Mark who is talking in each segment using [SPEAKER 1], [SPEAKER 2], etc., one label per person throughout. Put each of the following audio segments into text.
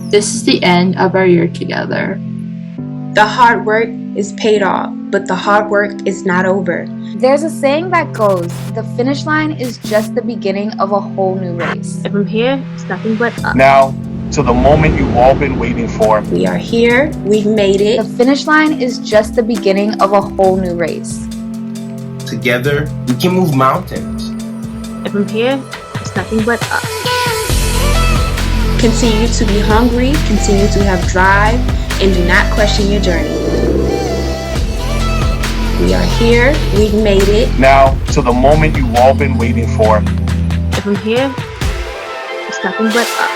[SPEAKER 1] This is the end of our year together.
[SPEAKER 2] The hard work is paid off, but the hard work is not over.
[SPEAKER 3] There's a saying that goes, the finish line is just the beginning of a whole new race.
[SPEAKER 4] And from here, it's nothing but up.
[SPEAKER 5] Now, to the moment you've all been waiting for.
[SPEAKER 2] We are here. We've made it.
[SPEAKER 3] The finish line is just the beginning of a whole new race.
[SPEAKER 6] Together, we can move mountains.
[SPEAKER 4] And from here, it's nothing but up.
[SPEAKER 2] Continue to be hungry, continue to have drive, and do not question your journey. We are here. We've made it.
[SPEAKER 5] Now, to the moment you've all been waiting for.
[SPEAKER 4] And from here, it's nothing but up.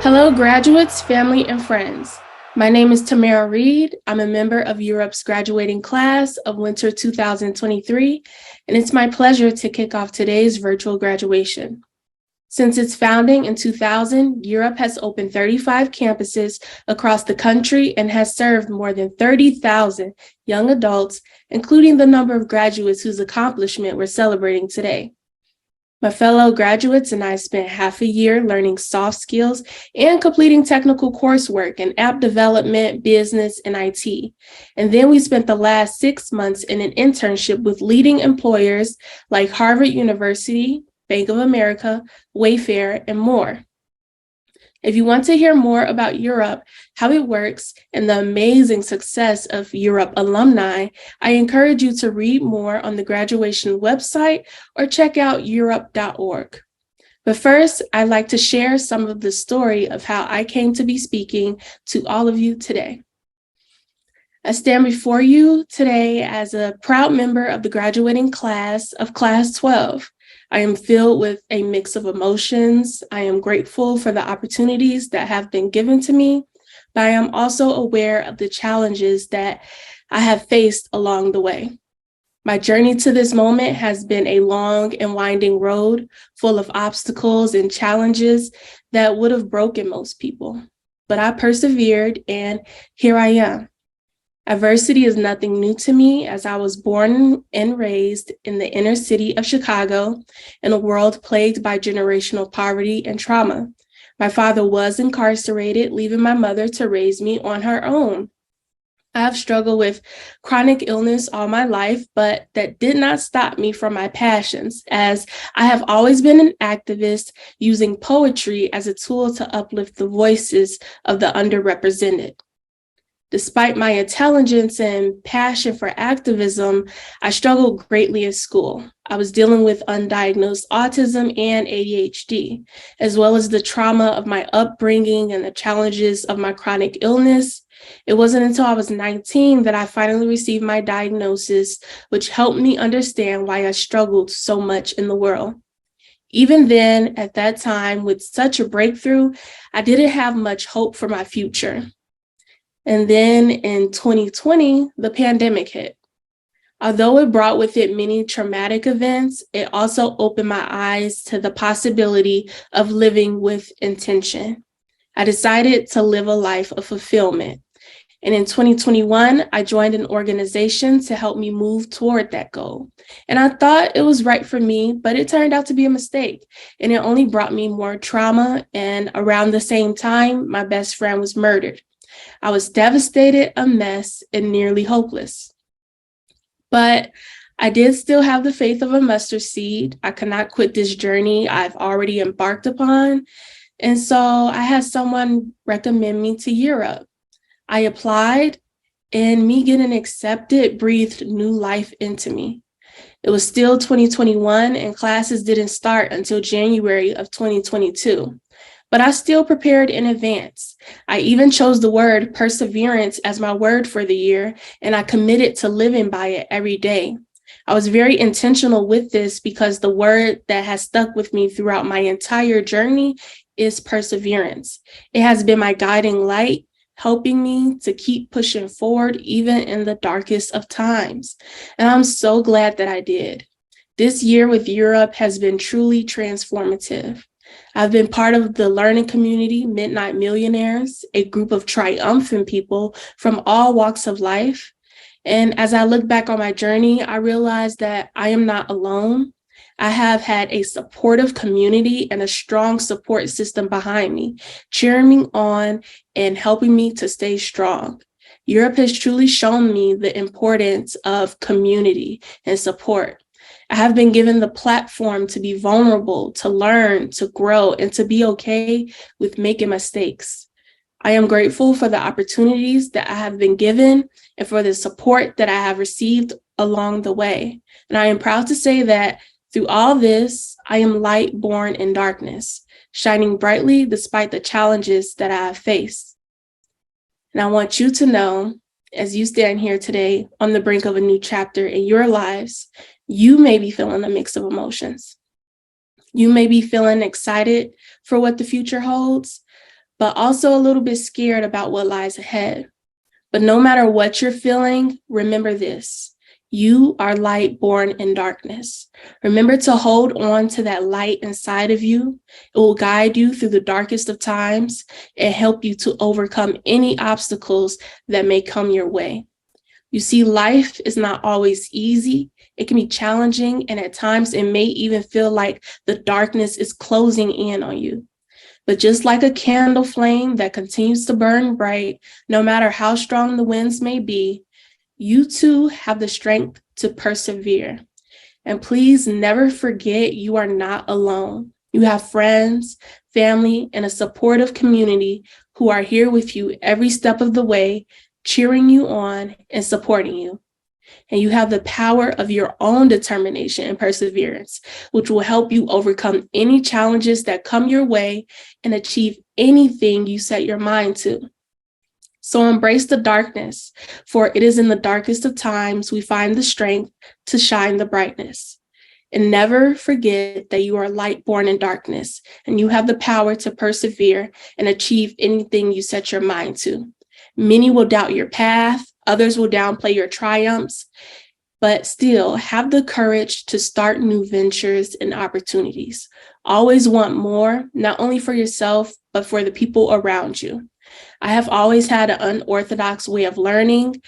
[SPEAKER 7] Hello, graduates, family, and friends. My name is Tamara Reed. I'm a member of Europe's graduating class of winter 2023, and it's my pleasure to kick off today's virtual graduation. Since its founding in 2000, Europe has opened 35 campuses across the country and has served more than 30,000 young adults, including the number of graduates whose accomplishment we're celebrating today. My fellow graduates and I spent half a year learning soft skills and completing technical coursework in app development, business, and IT. And then we spent the last 6 months in an internship with leading employers like Harvard University, Bank of America, Wayfair, and more. If you want to hear more about Europe, how it works, and the amazing success of Europe alumni, I encourage you to read more on the graduation website or check out europe.org. But first, I'd like to share some of the story of how I came to be speaking to all of you today. I stand before you today as a proud member of the graduating class of Class 12. I am filled with a mix of emotions. I am grateful for the opportunities that have been given to me, but I am also aware of the challenges that I have faced along the way. My journey to this moment has been a long and winding road full of obstacles and challenges that would have broken most people, but I persevered and here I am. Adversity is nothing new to me, as I was born and raised in the inner city of Chicago in a world plagued by generational poverty and trauma. My father was incarcerated, leaving my mother to raise me on her own. I have struggled with chronic illness all my life, but that did not stop me from my passions, as I have always been an activist using poetry as a tool to uplift the voices of the underrepresented. Despite my intelligence and passion for activism, I struggled greatly in school. I was dealing with undiagnosed autism and ADHD, as well as the trauma of my upbringing and the challenges of my chronic illness. It wasn't until I was 19 that I finally received my diagnosis, which helped me understand why I struggled so much in the world. Even then, at that time, with such a breakthrough, I didn't have much hope for my future. And then in 2020, the pandemic hit. Although it brought with it many traumatic events, it also opened my eyes to the possibility of living with intention. I decided to live a life of fulfillment. And in 2021, I joined an organization to help me move toward that goal. And I thought it was right for me, but it turned out to be a mistake. And it only brought me more trauma. And around the same time, my best friend was murdered. I was devastated, a mess, and nearly hopeless. But I did still have the faith of a mustard seed. I could not quit this journey I've already embarked upon. And so I had someone recommend me to Europe. I applied, and me getting accepted breathed new life into me. It was still 2021, and classes didn't start until January of 2022. But I still prepared in advance. I even chose the word perseverance as my word for the year, and I committed to living by it every day. I was very intentional with this because the word that has stuck with me throughout my entire journey is perseverance. It has been my guiding light, helping me to keep pushing forward even in the darkest of times. And I'm so glad that I did. This year with Europe has been truly transformative. I've been part of the learning community, Midnight Millionaires, a group of triumphant people from all walks of life. And as I look back on my journey, I realized that I am not alone. I have had a supportive community and a strong support system behind me, cheering me on and helping me to stay strong. Europe has truly shown me the importance of community and support. I have been given the platform to be vulnerable, to learn, to grow, and to be okay with making mistakes. I am grateful for the opportunities that I have been given and for the support that I have received along the way. And I am proud to say that through all this, I am light born in darkness, shining brightly despite the challenges that I have faced. And I want you to know, as you stand here today on the brink of a new chapter in your lives, you may be feeling a mix of emotions. You may be feeling excited for what the future holds, but also a little bit scared about what lies ahead. But no matter what you're feeling, remember this. You are light born in darkness. Remember to hold on to that light inside of you. It will guide you through the darkest of times and help you to overcome any obstacles that may come your way. You see, life is not always easy. It can be challenging, and at times it may even feel like the darkness is closing in on you. But just like a candle flame that continues to burn bright, no matter how strong the winds may be, you too have the strength to persevere. And please never forget you are not alone. You have friends, family, and a supportive community who are here with you every step of the way, cheering you on and supporting you. And you have the power of your own determination and perseverance, which will help you overcome any challenges that come your way and achieve anything you set your mind to. So embrace the darkness, for it is in the darkest of times we find the strength to shine the brightness. And never forget that you are light born in darkness, and you have the power to persevere and achieve anything you set your mind to. Many will doubt your path, others will downplay your triumphs, but still have the courage to start new ventures and opportunities. Always want more, not only for yourself, but for the people around you. I have always had an unorthodox way of learning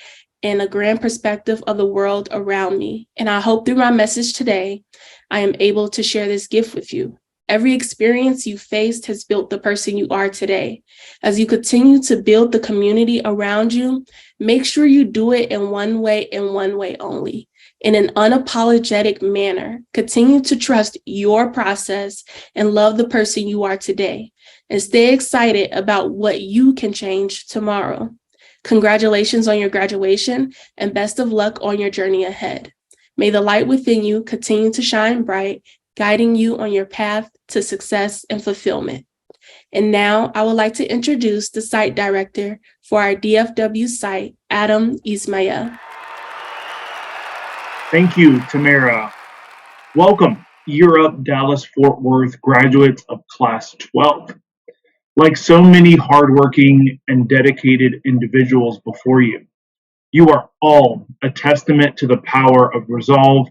[SPEAKER 7] and a grand perspective of the world around me. And I hope through my message today, I am able to share this gift with you. Every experience you faced has built the person you are today. As you continue to build the community around you, make sure you do it in one way and one way only, in an unapologetic manner. Continue to trust your process and love the person you are today, and stay excited about what you can change tomorrow. Congratulations on your graduation, and best of luck on your journey ahead. May the light within you continue to shine bright, guiding you on your path to success and fulfillment. And now I would like to introduce the site director for our DFW site, Adam Ismail.
[SPEAKER 8] Thank you, Tamara. Welcome, Europe, Dallas, Fort Worth graduates of Class 12. Like so many hardworking and dedicated individuals before you, you are all a testament to the power of resolve,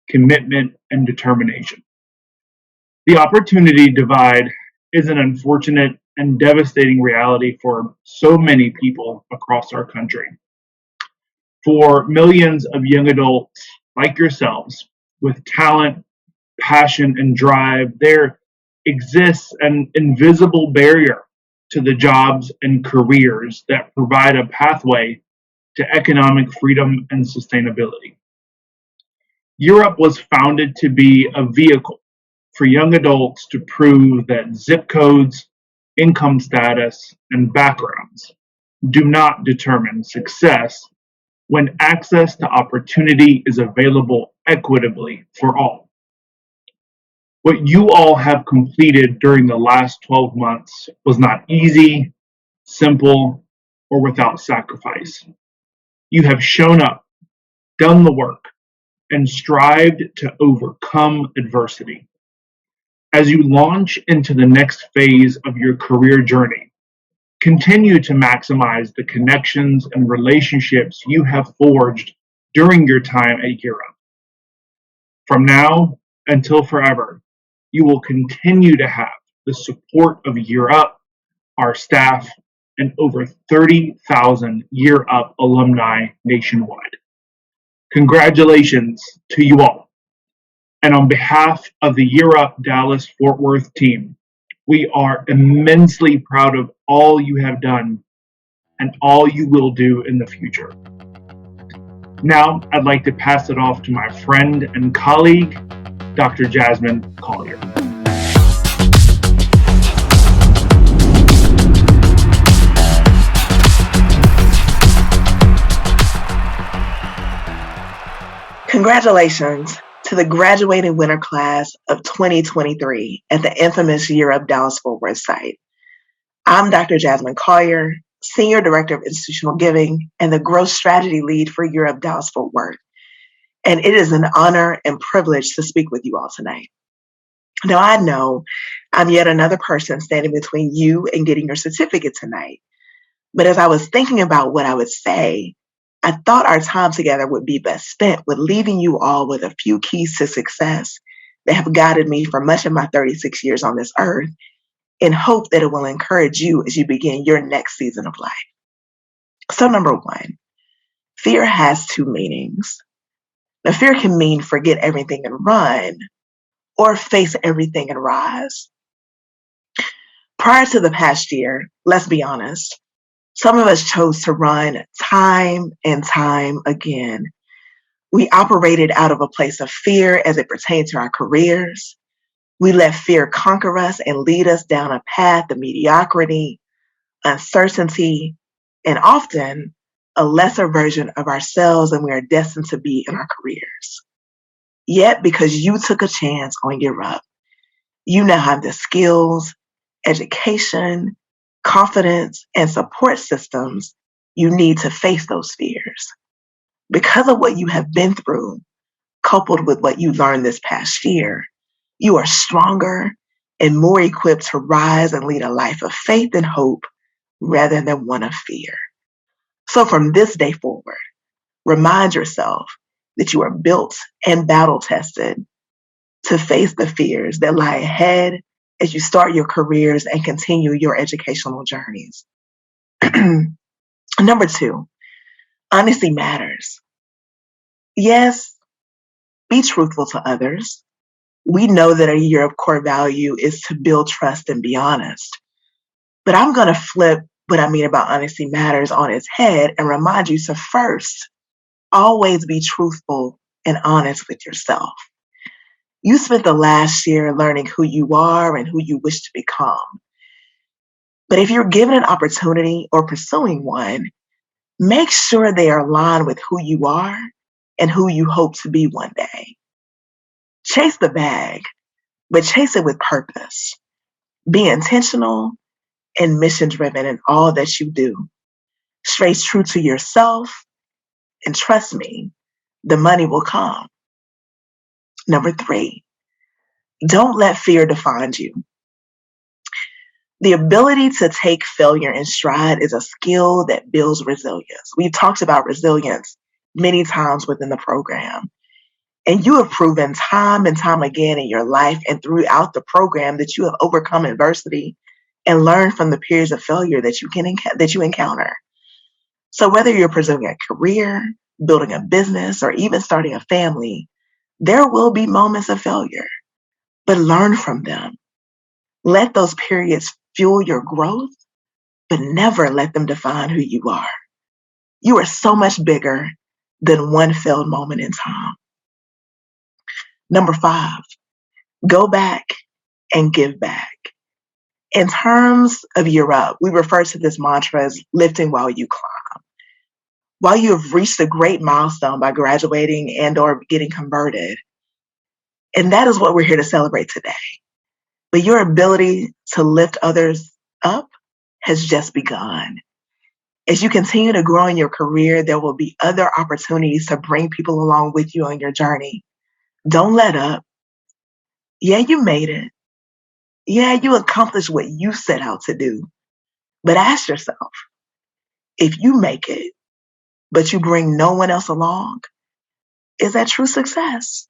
[SPEAKER 8] commitment, and determination. The opportunity divide is an unfortunate and devastating reality for so many people across our country. For millions of young adults like yourselves with talent, passion, and drive, there exists an invisible barrier to the jobs and careers that provide a pathway to economic freedom and sustainability. Europe was founded to be a vehicle for young adults to prove that zip codes, income status, and backgrounds do not determine success when access to opportunity is available equitably for all. What you all have completed during the last 12 months was not easy, simple, or without sacrifice. You have shown up, done the work, and strived to overcome adversity. As you launch into the next phase of your career journey, continue to maximize the connections and relationships you have forged during your time at Europe. From now until forever, you will continue to have the support of Europe, our staff, and over 30,000 Year Up alumni nationwide. Congratulations to you all. And on behalf of the Year Up Dallas Fort Worth team, we are immensely proud of all you have done and all you will do in the future. Now, I'd like to pass it off to my friend and colleague, Dr. Jasmine Collier.
[SPEAKER 9] Congratulations to the graduating winter class of 2023 at the infamous Year Up Dallas Fort Worth site. I'm Dr. Jasmine Collier, Senior Director of Institutional Giving and the Growth Strategy Lead for Year Up Dallas Fort Worth. And it is an honor and privilege to speak with you all tonight. Now, I know I'm yet another person standing between you and getting your certificate tonight. But as I was thinking about what I would say, I thought our time together would be best spent with leaving you all with a few keys to success that have guided me for much of my 36 years on this earth, in hope that it will encourage you as you begin your next season of life. So number one, fear has two meanings. Now, fear can mean forget everything and run, or face everything and rise. Prior to the past year, let's be honest, some of us chose to run time and time again. We operated out of a place of fear as it pertained to our careers. We let fear conquer us and lead us down a path of mediocrity, uncertainty, and often a lesser version of ourselves than we are destined to be in our careers. Yet, because you took a chance on Year Up, you now have the skills, education, confidence, and support systems you need to face those fears. Because of what you have been through, coupled with what you learned this past year, you are stronger and more equipped to rise and lead a life of faith and hope rather than one of fear. So from this day forward, remind yourself that you are built and battle tested to face the fears that lie ahead as you start your careers and continue your educational journeys. Number two, honesty matters. Yes, be truthful to others. We know that a year of core value is to build trust and be honest. But I'm going to flip what I mean about honesty matters on its head and remind you to first, always be truthful and honest with yourself. You spent the last year learning who you are and who you wish to become. But if you're given an opportunity or pursuing one, make sure they are aligned with who you are and who you hope to be one day. Chase the bag, but chase it with purpose. Be intentional and mission-driven in all that you do. Stay true to yourself, and trust me, the money will come. Number three, don't let fear define you. The ability to take failure in stride is a skill that builds resilience. We've talked about resilience many times within the program. And you have proven time and time again in your life and throughout the program that you have overcome adversity and learned from the periods of failure that you encounter. So whether you're pursuing a career, building a business, or even starting a family, there will be moments of failure, but learn from them. Let those periods fuel your growth, but never let them define who you are. You are so much bigger than one failed moment in time. Number five, go back and give back. In terms of Year Up, we refer to this mantra as lifting while you climb. While you have reached a great milestone by graduating and or getting converted, and that is what we're here to celebrate today. But your ability to lift others up has just begun. As you continue to grow in your career, there will be other opportunities to bring people along with you on your journey. Don't let up. Yeah, you made it. Yeah, you accomplished what you set out to do. But ask yourself, if you make it, but you bring no one else along, is that true success?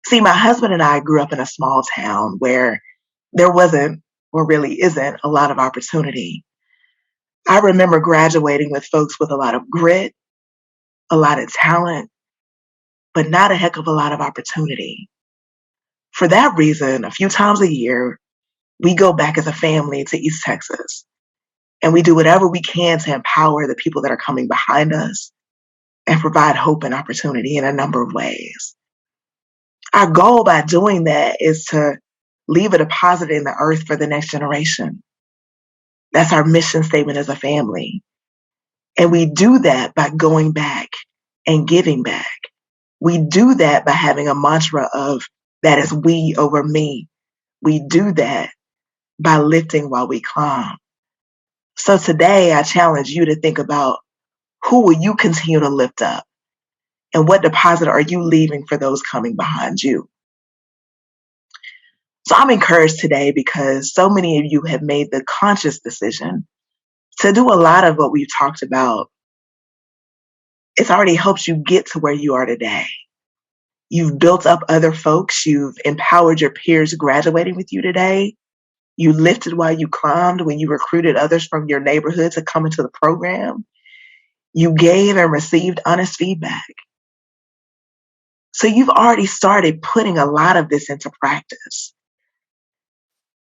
[SPEAKER 9] See, my husband and I grew up in a small town where there wasn't, or really isn't, a lot of opportunity. I remember graduating with folks with a lot of grit, a lot of talent, but not a heck of a lot of opportunity. For that reason, a few times a year, we go back as a family to East Texas, and we do whatever we can to empower the people that are coming behind us and provide hope and opportunity in a number of ways. Our goal by doing that is to leave a deposit in the earth for the next generation. That's our mission statement as a family. And we do that by going back and giving back. We do that by having a mantra of that is we over me. We do that by lifting while we climb. So today I challenge you to think about who will you continue to lift up and what deposit are you leaving for those coming behind you? So I'm encouraged today because so many of you have made the conscious decision to do a lot of what we've talked about. It's already helped you get to where you are today. You've built up other folks. You've empowered your peers graduating with you today. You lifted while you climbed when you recruited others from your neighborhood to come into the program. You gave and received honest feedback. So you've already started putting a lot of this into practice.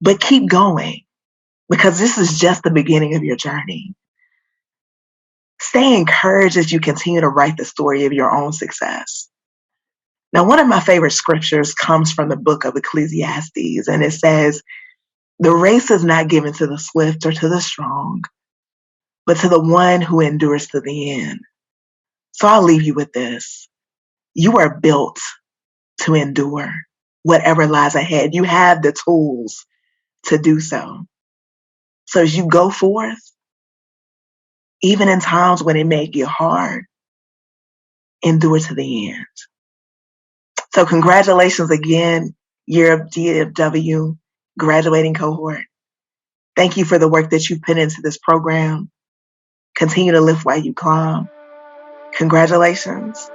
[SPEAKER 9] But keep going, because this is just the beginning of your journey. Stay encouraged as you continue to write the story of your own success. Now, one of my favorite scriptures comes from the book of Ecclesiastes, and it says, "The race is not given to the swift or to the strong, but to the one who endures to the end." So I'll leave you with this. You are built to endure whatever lies ahead. You have the tools to do so. So as you go forth, even in times when it may get hard, endure to the end. So congratulations again, Year of DFW graduating cohort. Thank you for the work that you've put into this program. Continue to lift while you climb. Congratulations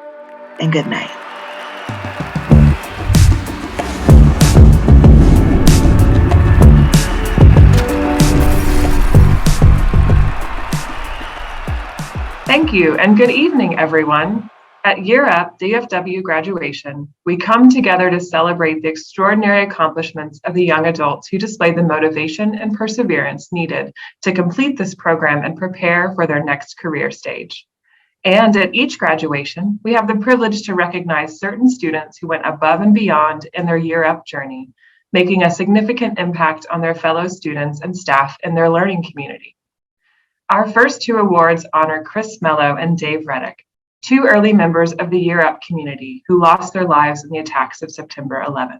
[SPEAKER 9] and good night.
[SPEAKER 10] Thank you, and good evening, everyone. At Year Up DFW graduation, we come together to celebrate the extraordinary accomplishments of the young adults who displayed the motivation and perseverance needed to complete this program and prepare for their next career stage. And at each graduation, we have the privilege to recognize certain students who went above and beyond in their Year Up journey, making a significant impact on their fellow students and staff in their learning community. Our first two awards honor Chris Mello and Dave Reddick, two early members of the Year Up community who lost their lives in the attacks of September 11th.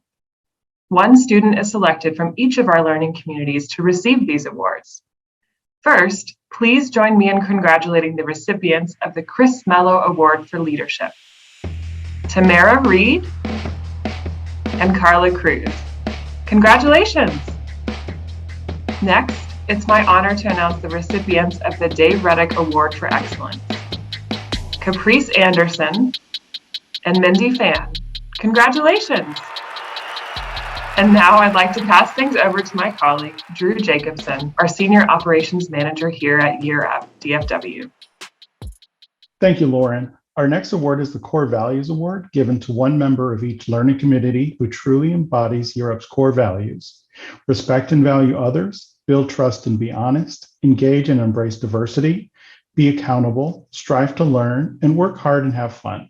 [SPEAKER 10] One student is selected from each of our learning communities to receive these awards. First, please join me in congratulating the recipients of the Chris Mello Award for Leadership, Tamara Reed and Carla Cruz. Congratulations! Next, it's my honor to announce the recipients of the Dave Reddick Award for Excellence, Caprice Anderson and Mindy Fan. Congratulations! And now I'd like to pass things over to my colleague, Drew Jacobson, our Senior Operations Manager here at Year Up DFW.
[SPEAKER 11] Thank you, Lauren. Our next award is the Core Values Award, given to one member of each learning community who truly embodies Year Up's core values: respect and value others, build trust and be honest, engage and embrace diversity, be accountable, strive to learn, and work hard and have fun.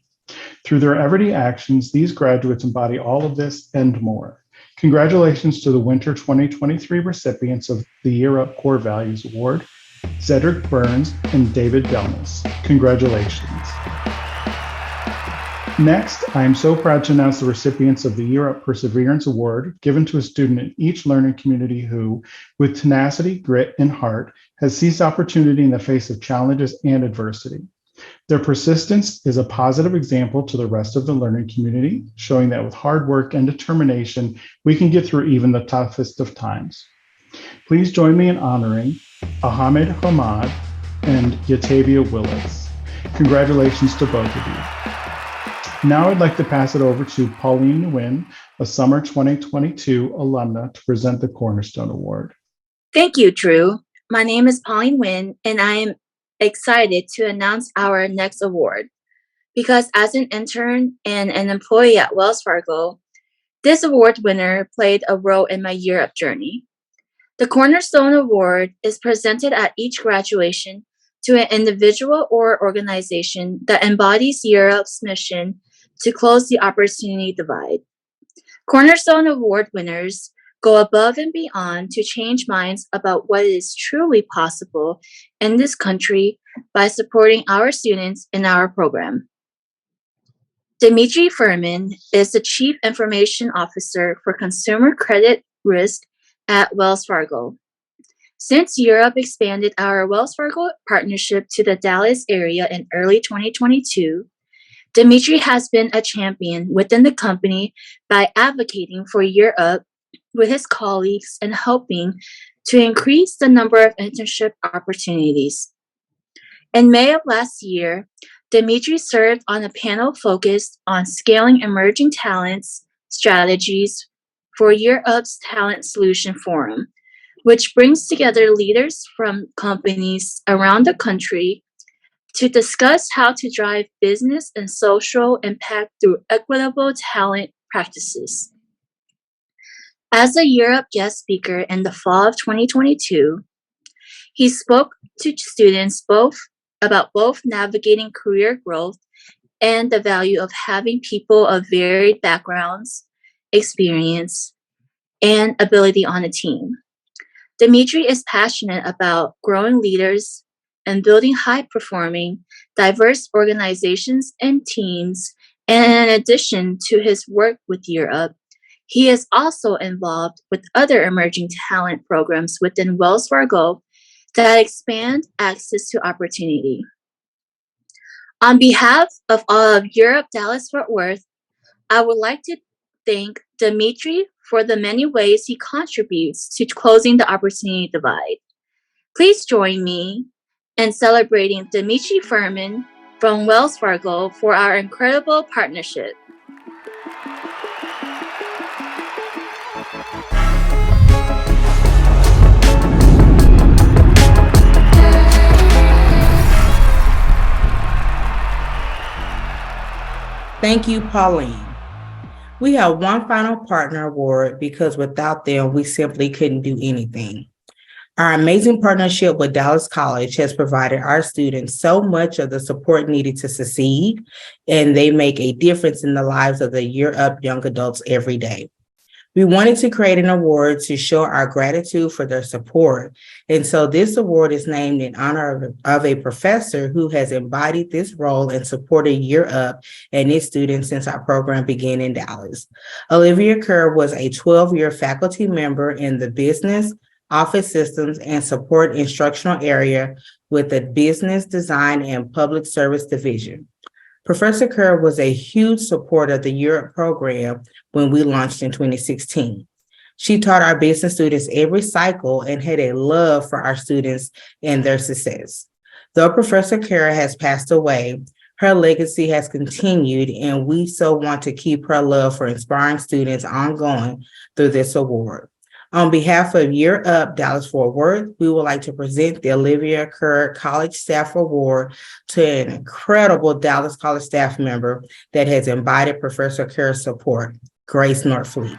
[SPEAKER 11] Through their everyday actions, these graduates embody all of this and more. Congratulations to the Winter 2023 recipients of the Year Up Core Values Award, Cedric Burns and David Delmas. Congratulations. Next, I am so proud to announce the recipients of the Year Up Perseverance Award, given to a student in each learning community who, with tenacity, grit, and heart, has seized opportunity in the face of challenges and adversity. Their persistence is a positive example to the rest of the learning community, showing that with hard work and determination, we can get through even the toughest of times. Please join me in honoring Ahmed Hamad and Yatavia Willis. Congratulations to both of you. Now I'd like to pass it over to Pauline Nguyen, a summer 2022 alumna, to present the Cornerstone Award.
[SPEAKER 12] Thank you, Drew. My name is Pauline Nguyen, and I am excited to announce our next award. because as an intern and an employee at Wells Fargo, this award winner played a role in my Europe journey. The Cornerstone Award is presented at each graduation to an individual or organization that embodies Europe's mission to close the opportunity divide. Cornerstone Award winners go above and beyond to change minds about what is truly possible in this country by supporting our students in our program. Dimitri Furman is the Chief Information Officer for Consumer Credit Risk at Wells Fargo. Since Europe expanded our Wells Fargo partnership to the Dallas area in early 2022, Dimitri has been a champion within the company by advocating for Europe with his colleagues and helping to increase the number of internship opportunities. In May of last year, Dimitri served on a panel focused on scaling emerging talents strategies for Europe's Talent Solution Forum, which brings together leaders from companies around the country to discuss how to drive business and social impact through equitable talent practices. As a Europe guest speaker in the fall of 2022, he spoke to students about both navigating career growth and the value of having people of varied backgrounds, experience, and ability on a team. Dimitri is passionate about growing leaders and building high-performing, diverse organizations and teams, and in addition to his work with Europe, he is also involved with other emerging talent programs within Wells Fargo that expand access to opportunity. On behalf of all of Europe Dallas-Fort Worth, I would like to thank Dimitri for the many ways he contributes to closing the opportunity divide. Please join me in celebrating Dimitri Furman from Wells Fargo for our incredible partnership.
[SPEAKER 13] Thank you, Pauline. We have one final partner award because without them, we simply couldn't do anything. Our amazing partnership with Dallas College has provided our students so much of the support needed to succeed, and they make a difference in the lives of the Europe young adults every day. We wanted to create an award to show our gratitude for their support. And so this award is named in honor of a professor who has embodied this role and supported Europe and its students since our program began in Dallas. Olivia Kerr was a 12-year faculty member in the business, office systems, and support instructional area with the Business Design and Public Service Division. Professor Kerr was a huge supporter of the Europe program when we launched in 2016. She taught our business students every cycle and had a love for our students and their success. Though Professor Kerr has passed away, her legacy has continued, and we so want to keep her love for inspiring students ongoing through this award. On behalf of Europe Dallas-Fort Worth, we would like to present the Olivia Kerr College Staff Award to an incredible Dallas College staff member that has embodied Professor Kerr's support, Grace Norfleet.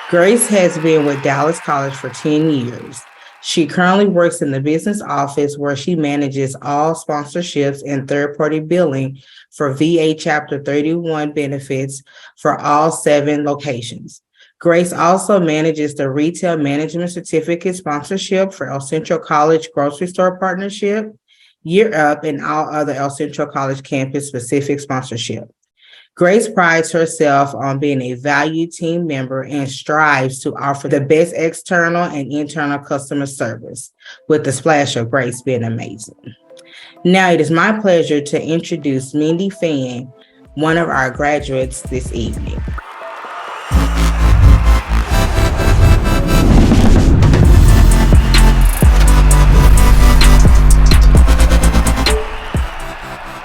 [SPEAKER 13] Grace has been with Dallas College for 10 years. She currently works in the business office where she manages all sponsorships and third-party billing for VA Chapter 31 benefits for all 7 locations. Grace also manages the Retail Management Certificate sponsorship for El Centro College Grocery Store Partnership, Year Up, and all other El Centro College campus-specific sponsorship. Grace prides herself on being a valued team member and strives to offer the best external and internal customer service, with the splash of Grace being amazing. Now it is my pleasure to introduce Mindy Fan, one of our graduates this evening.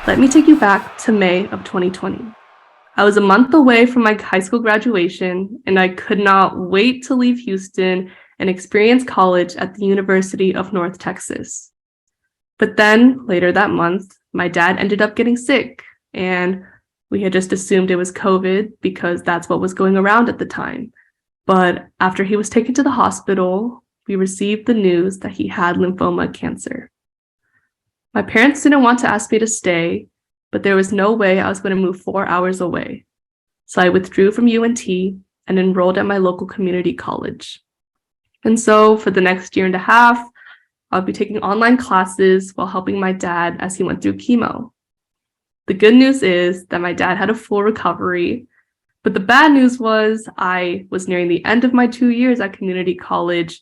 [SPEAKER 14] Let me take you back to May of 2020. I was a month away from my high school graduation, and I could not wait to leave Houston and experience college at the University of North Texas. But then, later that month, my dad ended up getting sick, and we had just assumed it was COVID because that's what was going around at the time. But after he was taken to the hospital, we received the news that he had lymphoma cancer. My parents didn't want to ask me to stay, but there was no way I was going to move 4 hours away. So I withdrew from UNT and enrolled at my local community college. And so for the next year and a half, I'll be taking online classes while helping my dad as he went through chemo. The good news is that my dad had a full recovery, but the bad news was I was nearing the end of my 2 years at community college,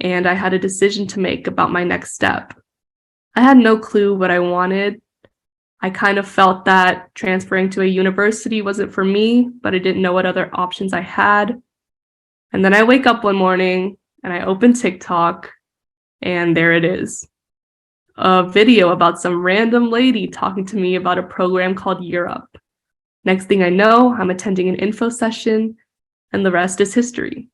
[SPEAKER 14] and I had a decision to make about my next step. I had no clue what I wanted. I kind of felt that transferring to a university wasn't for me, but I didn't know what other options I had. And then I wake up one morning and I open TikTok, and there it is. A video about some random lady talking to me about a program called Europe. Next thing I know, I'm attending an info session, and the rest is history.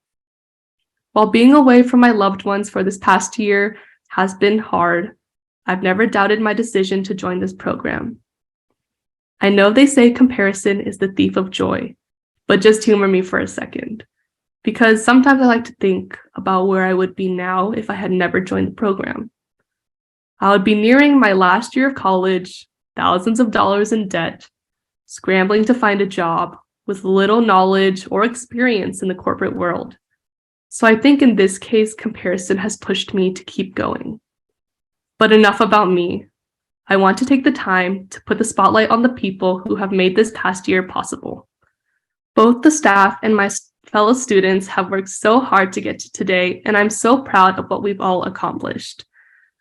[SPEAKER 14] While being away from my loved ones for this past year has been hard, I've never doubted my decision to join this program. I know they say comparison is the thief of joy, but just humor me for a second, because sometimes I like to think about where I would be now if I had never joined the program. I would be nearing my last year of college, thousands of dollars in debt, scrambling to find a job with little knowledge or experience in the corporate world. So I think in this case, comparison has pushed me to keep going. But enough about me. I want to take the time to put the spotlight on the people who have made this past year possible. Both the staff and my fellow students have worked so hard to get to today, and I'm so proud of what we've all accomplished.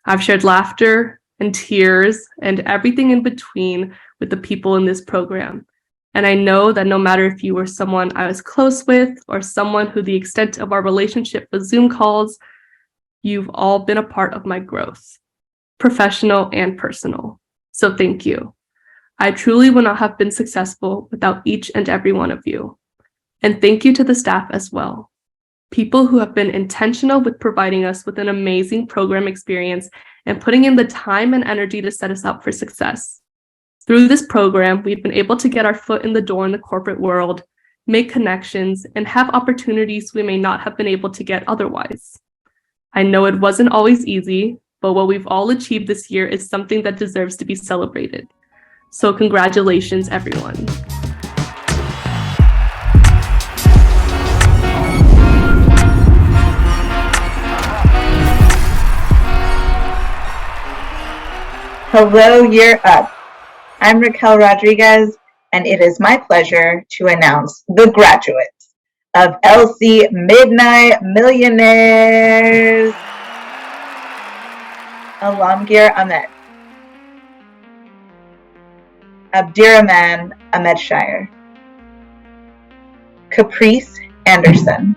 [SPEAKER 14] I've shared laughter and tears and everything in between with the people in this program. And I know that no matter if you were someone I was close with or someone who the extent of our relationship was Zoom calls, you've all been a part of my growth, professional and personal. So thank you. I truly would not have been successful without each and every one of you. And thank you to the staff as well. People who have been intentional with providing us with an amazing program experience and putting in the time and energy to set us up for success. Through this program, we've been able to get our foot in the door in the corporate world, make connections, and have opportunities we may not have been able to get otherwise. I know it wasn't always easy, but what we've all achieved this year is something that deserves to be celebrated. So congratulations, everyone.
[SPEAKER 15] Hello, Year Up. I'm Raquel Rodriguez, and it is my pleasure to announce the graduates of LC Midnight Millionaires. Alamgir Ahmed, Abdirahman Ahmed Shire, Caprice Anderson,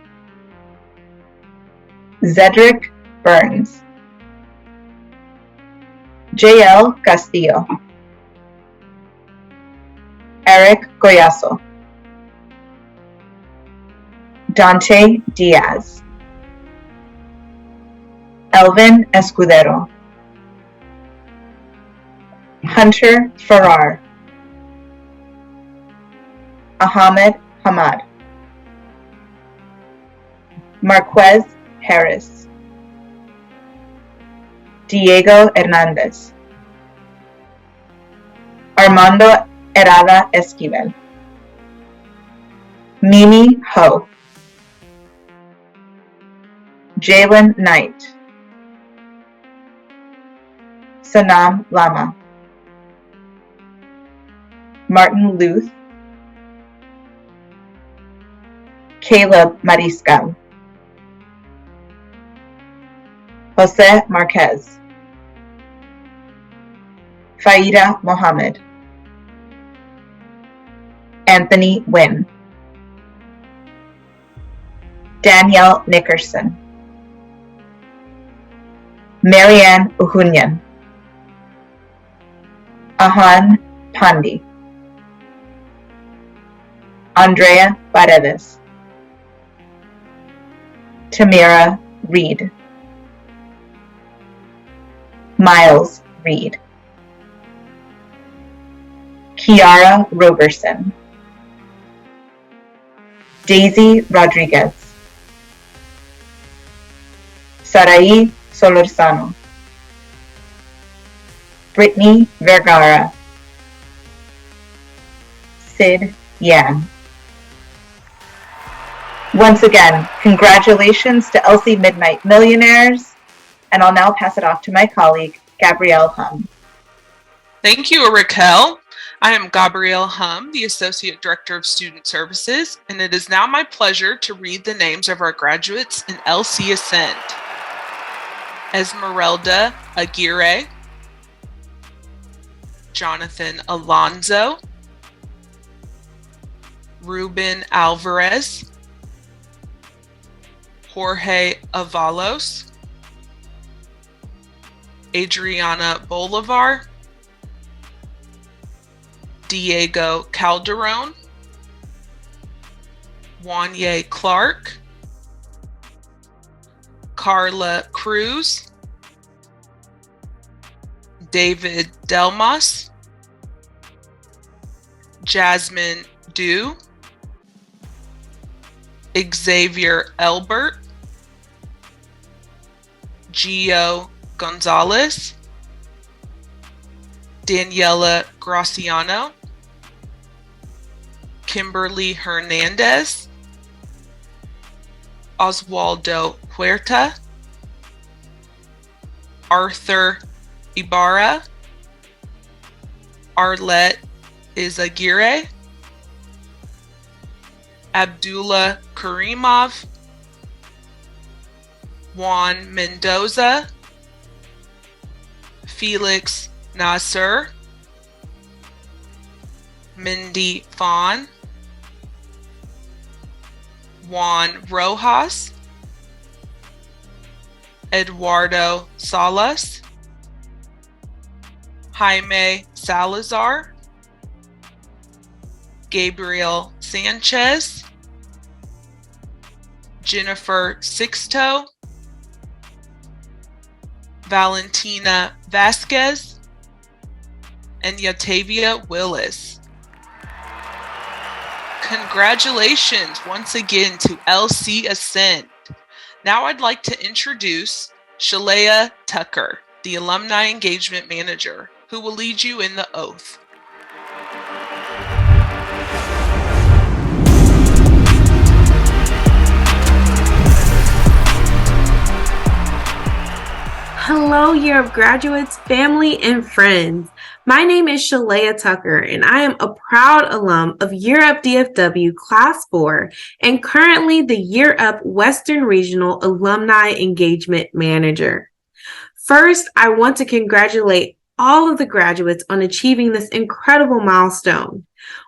[SPEAKER 15] Zedric Burns, JL Castillo, Eric Goyaso, Dante Diaz, Elvin Escudero, Hunter Farrar, Ahmed Hamad, Marquez Harris, Diego Hernandez, Armando Herrada Esquivel, Mimi Ho, Jalen Knight, Sanam Lama, Martin Luth, Caleb Mariscal, Jose Marquez, Faida Mohammed, Anthony Wynn, Danielle Nickerson, Marianne Uhunyan, Ahan Pandi, Andrea Paredes, Tamira Reed, Miles Reed, Kiara Roberson, Daisy Rodriguez, Sarai Solorzano, Brittany Vergara, Sid Yan. Once again, congratulations to LC Midnight Millionaires, and I'll now pass it off to my colleague, Gabrielle Hum.
[SPEAKER 16] Thank you, Raquel. I am Gabrielle Hum, the Associate Director of Student Services, and it is now my pleasure to read the names of our graduates in LC Ascend. Esmeralda Aguirre, Jonathan Alonzo, Ruben Alvarez, Jorge Avalos, Adriana Bolivar, Diego Calderon, Wanye Clark, Carla Cruz, David Delmas, Jasmine Dew, Xavier Elbert, Gio Gonzalez, Daniela Graciano, Kimberly Hernandez, Oswaldo Huerta, Arthur Ibarra, Arlette Izaguirre, Abdullah Karimov, Juan Mendoza, Felix Nasser, Mindy Fawn, Juan Rojas, Eduardo Salas, Jaime Salazar, Gabriel Sanchez, Jennifer Sixto, Valentina Vasquez, and Yatavia Willis. Congratulations once again to LC Ascend. Now I'd like to introduce Shalea Tucker, the Alumni Engagement Manager, who will lead you in the oath.
[SPEAKER 17] Hello, Year of Graduates, family, and friends. My name is Shalea Tucker, and I am a proud alum of Year Up DFW Class 4 and currently the Year Up Western Regional Alumni Engagement Manager. First, I want to congratulate all of the graduates on achieving this incredible milestone.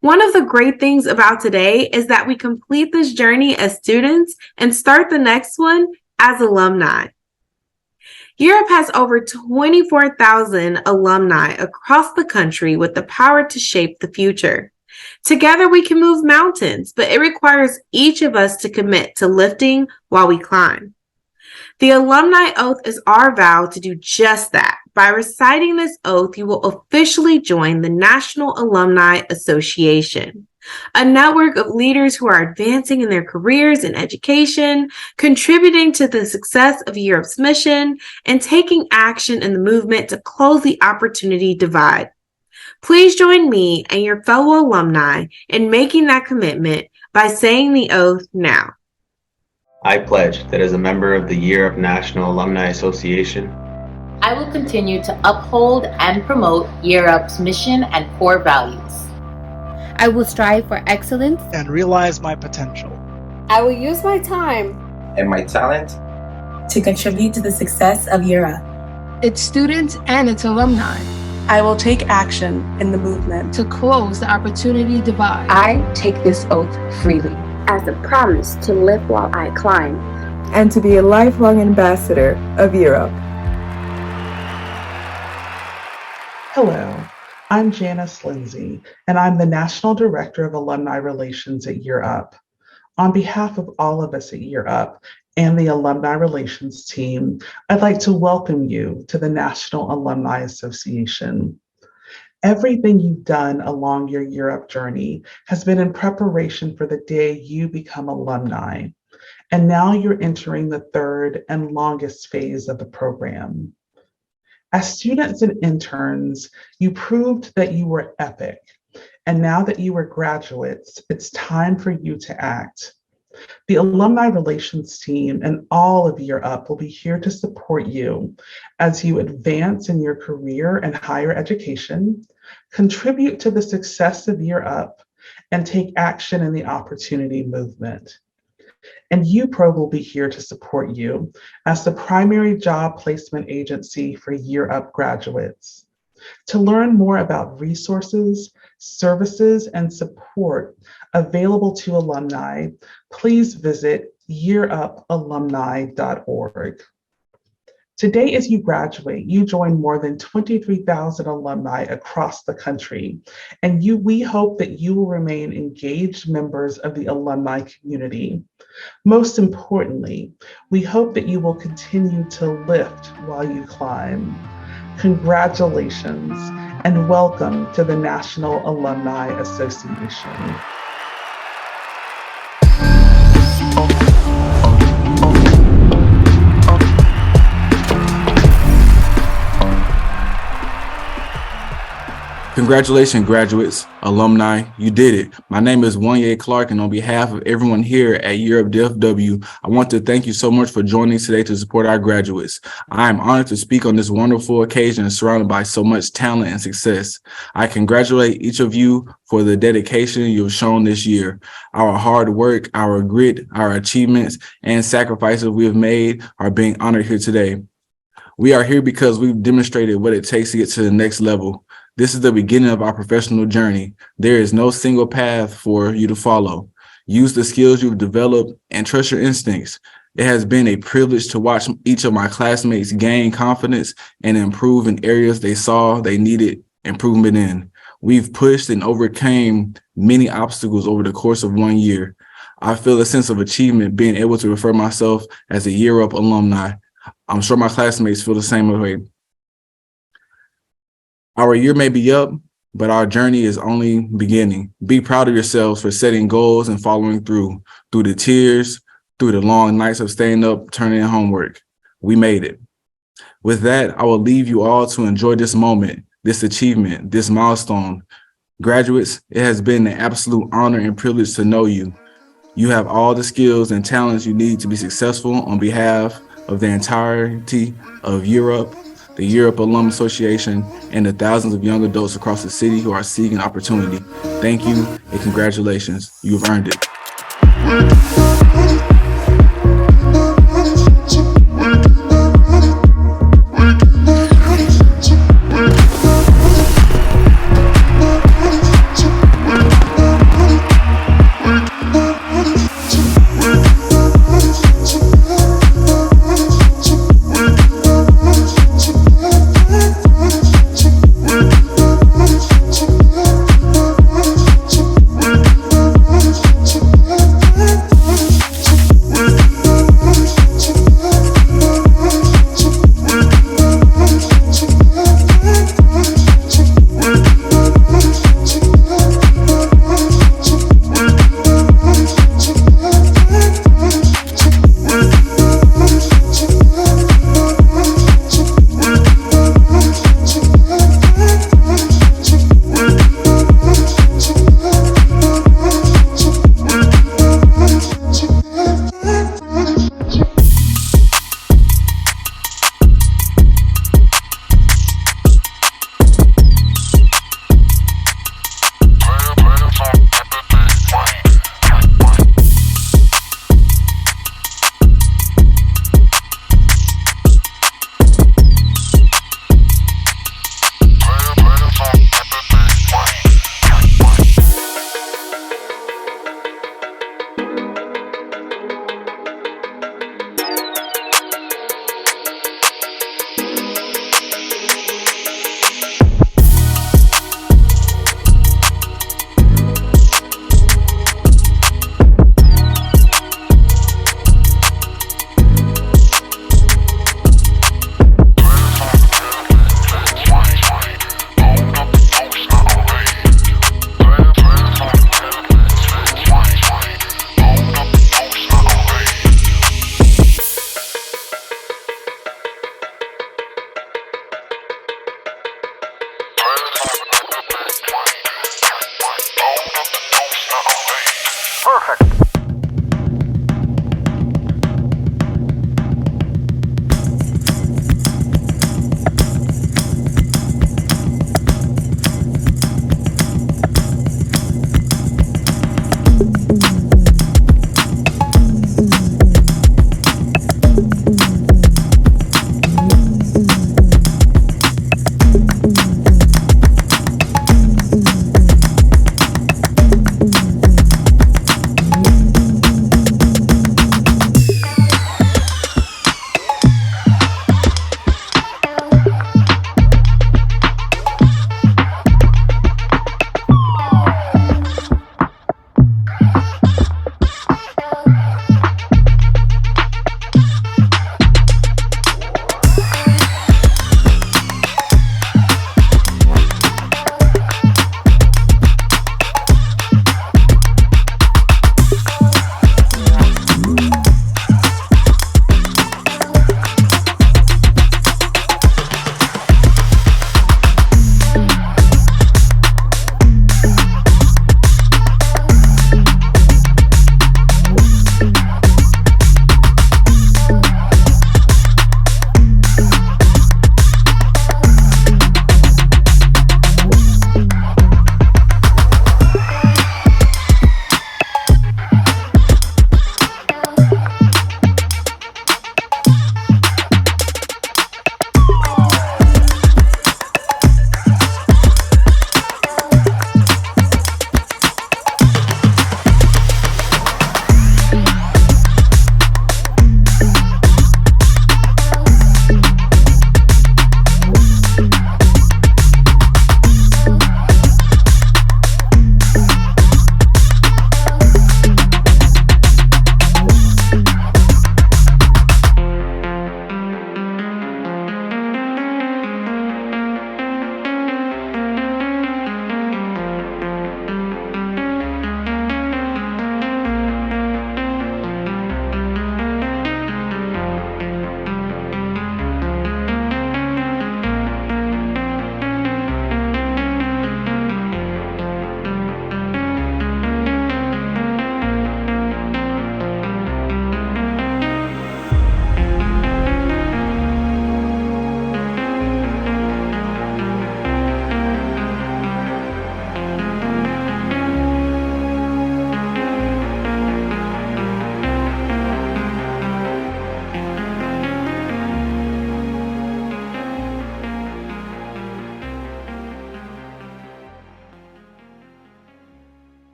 [SPEAKER 17] One of the great things about today is that we complete this journey as students and start the next one as alumni. Europe has over 24,000 alumni across the country with the power to shape the future. Together we can move mountains, but it requires each of us to commit to lifting while we climb. The alumni oath is our vow to do just that. By reciting this oath, you will officially join the National Alumni Association, a network of leaders who are advancing in their careers and education, contributing to the success of Europe's mission, and taking action in the movement to close the opportunity divide. Please join me and your fellow alumni in making that commitment by saying the oath now.
[SPEAKER 18] I pledge that as a member of the Europe National Alumni Association,
[SPEAKER 19] I will continue to uphold and promote Europe's mission and core values.
[SPEAKER 3] I will strive for excellence
[SPEAKER 20] and realize my potential.
[SPEAKER 21] I will use my time
[SPEAKER 6] and my talent
[SPEAKER 22] to contribute to the success of Europe,
[SPEAKER 23] its students, and its alumni.
[SPEAKER 24] I will take action in the movement
[SPEAKER 23] to close the opportunity divide.
[SPEAKER 25] I take this oath freely
[SPEAKER 26] as a promise to live while I climb
[SPEAKER 27] and to be a lifelong ambassador of Europe.
[SPEAKER 28] Hello. I'm Janice Lindsay, and I'm the National Director of Alumni Relations at Year Up. On behalf of all of us at Year Up and the Alumni Relations team, I'd like to welcome you to the National Alumni Association. Everything you've done along your Europe journey has been in preparation for the day you become alumni. And now you're entering the third and longest phase of the program. As students and interns, you proved that you were epic. And now that you are graduates, it's time for you to act. The Alumni Relations team and all of Year Up will be here to support you as you advance in your career and higher education, contribute to the success of Year Up, and take action in the opportunity movement. And UPro will be here to support you as the primary job placement agency for Year Up graduates. To learn more about resources, services, and support available to alumni, please visit yearupalumni.org. Today, as you graduate, you join more than 23,000 alumni across the country, and we hope that you will remain engaged members of the alumni community. Most importantly, we hope that you will continue to lift while you climb. Congratulations and welcome to the National Alumni Association.
[SPEAKER 1] Congratulations, graduates, alumni, you did it. My name is Wanye Clark, and on behalf of everyone here at Europe DFW, I want to thank you so much for joining today to support our graduates. I am honored to speak on this wonderful occasion surrounded by so much talent and success. I congratulate each of you for the dedication you've shown this year. Our hard work, our grit, our achievements, and sacrifices we have made are being honored here today. We are here because we've demonstrated what it takes to get to the next level. This is the beginning of our professional journey. There is no single path for you to follow. Use the skills you've developed and trust your instincts. It has been a privilege to watch each of my classmates gain confidence and improve in areas they saw they needed improvement in. We've pushed and overcame many obstacles over the course of 1 year. I feel a sense of achievement being able to refer myself as a Year Up alumni. I'm sure my classmates feel the same way. Our year may be up, but our journey is only beginning. Be proud of yourselves for setting goals and following through the tears, through the long nights of staying up, turning in homework. We made it. With that, I will leave you all to enjoy this moment, this achievement, this milestone. Graduates, it has been an absolute honor and privilege to know you. You have all the skills and talents you need to be successful on behalf of the entirety of Europe, the Europe Alum Association, and the thousands of young adults across the city who are seeking opportunity. Thank you and congratulations. You've earned it.